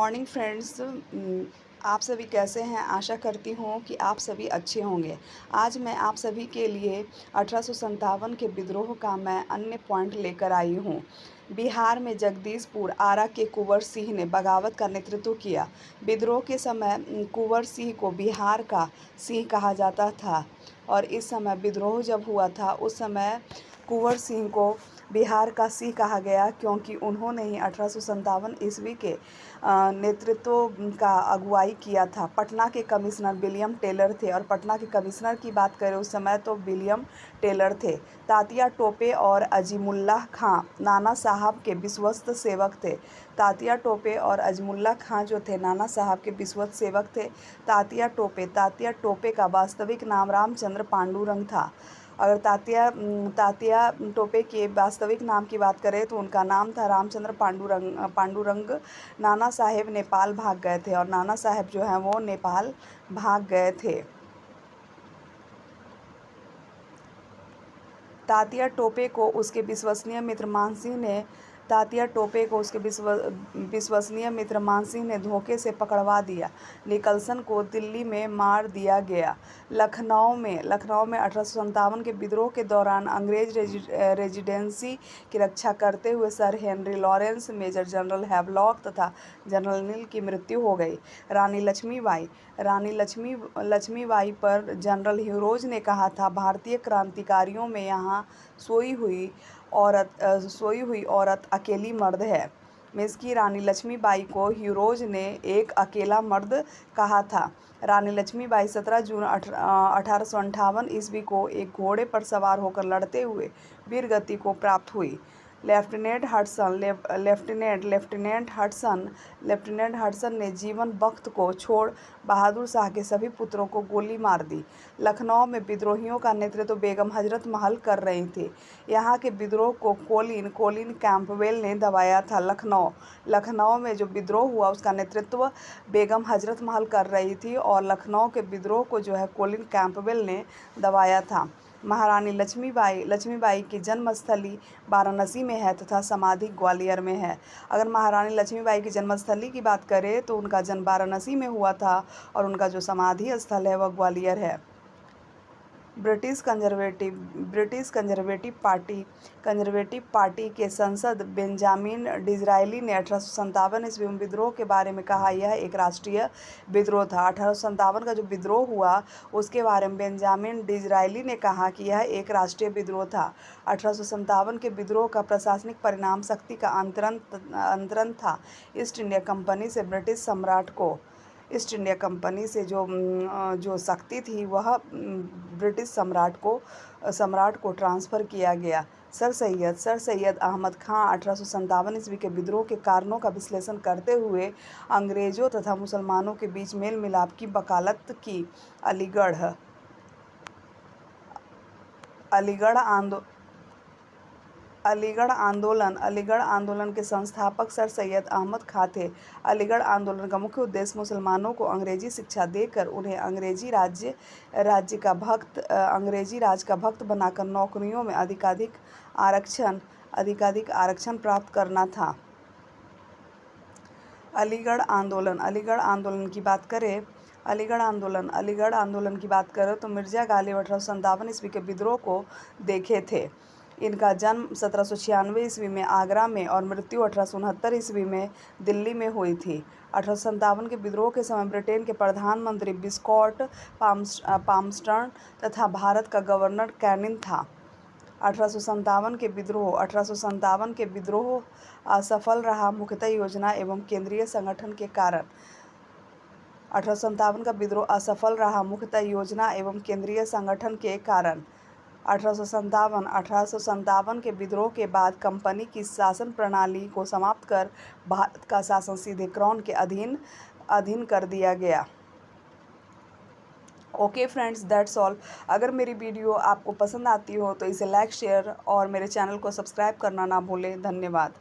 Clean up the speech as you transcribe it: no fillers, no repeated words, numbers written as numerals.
Morning friends. आप सभी कैसे हैं? आशा करती हूँ कि आप सभी अच्छे होंगे। आज मैं आप सभी के लिए 1857 के विद्रोह का मैं अन्य पॉइंट लेकर आई हूँ। बिहार में जगदीशपुर आरा के कुंवर सिंह ने बगावत का नेतृत्व किया। विद्रोह के समय कुंवर सिंह को बिहार का सिंह कहा जाता था और इस समय विद्रोह जब हुआ था उस समय कुंवर सिंह को बिहार का सिंह कहा गया, क्योंकि उन्होंने ही 1857 ईस्वी के नेतृत्व का अगुवाई किया था। पटना के कमिश्नर विलियम टेलर थे और पटना के कमिश्नर की बात करें उस समय तो विलियम टेलर थे। तात्या टोपे और अजीमुल्लाह खां नाना साहब के विश्वस्त सेवक थे। तात्या टोपे और अजीमुल्लाह खां जो थे नाना साहब के विश्वस्त सेवक थे। तात्या टोपे का वास्तविक नाम रामचंद्र पांडुरंग था। अगर तात्या टोपे के वास्तविक नाम की बात करें तो उनका नाम था रामचंद्र पांडुरंग। नाना साहेब नेपाल भाग गए थे और नाना साहेब जो हैं वो नेपाल भाग गए थे। तात्या टोपे को उसके विश्वसनीय मित्र मानसिंह ने धोखे से पकड़वा दिया। निकलसन को दिल्ली में मार दिया गया। लखनऊ में 1857 के विद्रोह के दौरान अंग्रेज रेजिडेंसी की रक्षा करते हुए sir Henry Lawrence, major general Havelock तथा जनरल नील की मृत्यु हो गई। रानी लक्ष्मीबाई पर जनरल ह्यूरोज ने कहा था, भारतीय क्रांतिकारियों में यहाँ सोई हुई औरत अकेली मर्द है। मिस की रानी लक्ष्मीबाई को ह्यूरोज ने एक अकेला मर्द कहा था। रानी लक्ष्मीबाई 17 जून 1858 ईस्वी को एक घोड़े पर सवार होकर लड़ते हुए वीरगति को प्राप्त हुई। लेफ्टिनेंट हडसन ने जीवन बख्त को छोड़ बहादुर शाह के सभी पुत्रों को गोली मार दी। लखनऊ में विद्रोहियों का नेतृत्व बेगम हजरत महल कर रही थी। यहाँ के विद्रोह को कोलिन कैंपबेल ने दबाया था। लखनऊ में जो विद्रोह हुआ उसका नेतृत्व बेगम हजरत महल कर रही थी और लखनऊ के विद्रोह को जो है कोलिन कैंपबेल ने दबाया था। महारानी लक्ष्मीबाई की जन्मस्थली वाराणसी में है तथा समाधि ग्वालियर में है। अगर महारानी लक्ष्मीबाई की जन्मस्थली की बात करें तो उनका जन्म वाराणसी में हुआ था और उनका जो समाधि स्थल है वह ग्वालियर है। ब्रिटिश कंजर्वेटिव पार्टी के सांसद बेंजामिन डिज़रायली ने 1857 ईस्वी में विद्रोह के बारे में कहा, यह एक राष्ट्रीय विद्रोह था। 1857 का जो विद्रोह हुआ उसके बारे में बेंजामिन डिज़रायली ने कहा कि यह एक राष्ट्रीय विद्रोह था। 1857 के विद्रोह का प्रशासनिक परिणाम शक्ति का अंतरण था। ईस्ट इंडिया कंपनी से जो शक्ति थी वह ब्रिटिश सम्राट को ट्रांसफ़र किया गया। सर सैयद अहमद खां 1857 ईस्वी के विद्रोह के कारणों का विश्लेषण करते हुए अंग्रेज़ों तथा मुसलमानों के बीच मेल मिलाप की वकालत की। अलीगढ़ आंदोलन के संस्थापक सर सैयद अहमद खां थे। अलीगढ़ आंदोलन का मुख्य उद्देश्य मुसलमानों को अंग्रेजी शिक्षा देकर उन्हें अंग्रेजी राज का भक्त बनाकर नौकरियों में अधिकाधिक आरक्षण प्राप्त करना था। अलीगढ़ आंदोलन की बात करें तो मिर्जा गालिब 1857 ईस्वी के विद्रोह को देखे थे। इनका जन्म 1796 ईस्वी में आगरा में और मृत्यु 1869 ईस्वी में दिल्ली में हुई थी। 1857 के विद्रोह के समय ब्रिटेन के प्रधानमंत्री विस्कॉट पामस्टर्न तथा भारत का गवर्नर कैनिंग था। 1857 के विद्रोह असफल रहा मुख्यतः योजना एवं केंद्रीय संगठन के कारण। 1857 के विद्रोह के बाद कंपनी की शासन प्रणाली को समाप्त कर भारत का शासन सीधे क्राउन के अधीन कर दिया गया। Okay friends, that's all. अगर मेरी वीडियो आपको पसंद आती हो तो इसे लाइक, शेयर और मेरे चैनल को सब्सक्राइब करना ना भूलें। धन्यवाद।